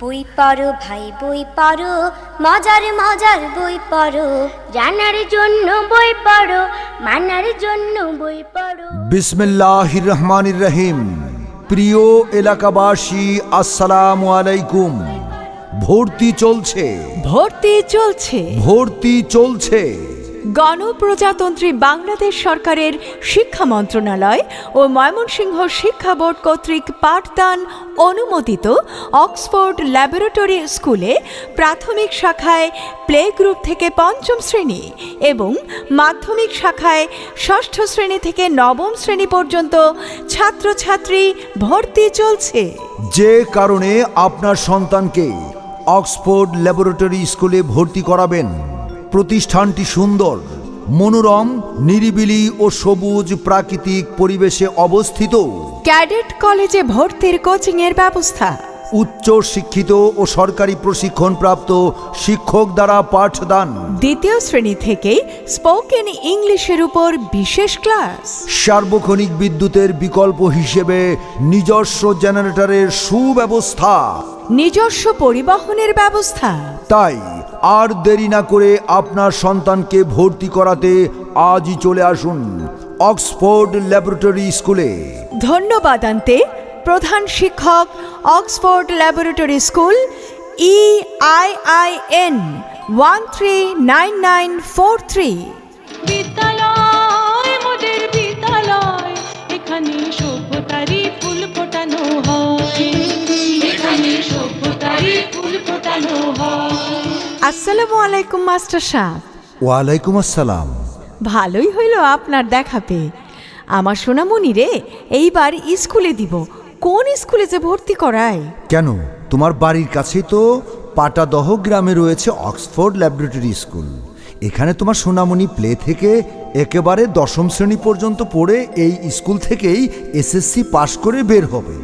বই পড়ো ভাই বই পড়ো, মজার মজার বই পড়ো, জানার জন্য বই পড়ো, মানার জন্য বই পড়ো। বিসমিল্লাহির রহমানির রহিম। প্রিয় এলাকাবাসী, আসসালামু আলাইকুম। ভর্তি চলছে, ভর্তি চলছে। গণপ্রজাতন্ত্রী বাংলাদেশ সরকারের শিক্ষা মন্ত্রণালয় ও ময়মনসিংহ শিক্ষা বোর্ড কর্তৃক পাঠদান অনুমোদিত অক্সফোর্ড ল্যাবরেটরি স্কুলে প্রাথমিক শাখায় প্লে গ্রুপ থেকে পঞ্চম শ্রেণী এবং মাধ্যমিক শাখায় ষষ্ঠ শ্রেণী থেকে নবম শ্রেণী পর্যন্ত ছাত্রছাত্রী ভর্তি চলছে। যে কারণে আপনার সন্তানকে অক্সফোর্ড ল্যাবরেটরি স্কুলে ভর্তি করাবেন। প্রতিষ্ঠানটি সুন্দর, মনোরম, নিরিবিলি ও সবুজ প্রাকৃতিক পরিবেশে অবস্থিত। ক্যাডেট কলেজে ভর্তির কোচিংয়ের ব্যবস্থা। উচ্চ শিক্ষিত ও সরকারি প্রশিক্ষণপ্রাপ্ত শিক্ষক দ্বারা পাঠদান। দ্বিতীয় শ্রেণী থেকে স্পোকেন ইংলিশের উপর বিশেষ ক্লাস। সার্বক্ষণিক বিদ্যুতের বিকল্প হিসেবে নিজস্ব জেনারেটরের সুব্যবস্থা, নিজস্ব পরিবহনের ব্যবস্থা। তাই আর দেরি না করে আপনার সন্তানকে ভর্তি করাতে আজই চলে আসুন অক্সফোর্ড ল্যাবরেটরি স্কুলে। ধন্যবাদ আনতে প্রধান শিক্ষক, অক্সফোর্ড ল্যাবরেটরি স্কুল, EIIN 139943। বিদ্যালয় মোদের বিদ্যালয়, এখানে সভ্যতারই ফুল ফোটানো হয়, এখানে সভ্যতারই ফুল ফোটানো হয়। আসসালামু আলাইকুম মাস্টার সাহেব। ওয়ালাইকুম আসসালাম। ভালোই হইল আপনার দেখা পেয়ে। আমার সোনামণি রে এইবার স্কুলে দিব। কোন স্কুলে যে ভর্তি করায়? কেন, তোমার বাড়ির কাছেই তো পাটাদহ গ্রামে রয়েছে অক্সফোর্ড ল্যাবরেটরি স্কুল। এখানে তোমার সোনামণি প্লে থেকে একেবারে দশম শ্রেণী পর্যন্ত পড়ে এই স্কুল থেকেই SSC পাশ করে বের হবে।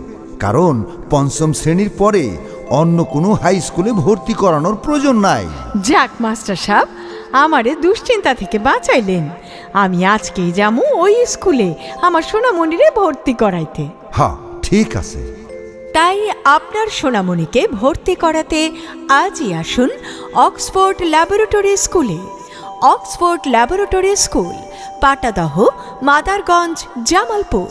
কারণ পঞ্চম শ্রেণীর পরে অন্য কোনো হাই স্কুলে ভর্তি করানোর প্রয়োজন নাই। যাক মাস্টার সাহেব, আমারে দুশ্চিন্তা থেকে বাঁচাইলেন। আমি আজকেই যাবো ওই স্কুলে আমার সোনামণিরে ভর্তি করাইতে। হ্যাঁ, ঠিক আছে। তাই আপনার সোনামণিকে ভর্তি করাতে আজই আসুন অক্সফোর্ড ল্যাবরেটরি স্কুলে। Oxford laboratory school, Patadah, Madarganj, Jamalpur.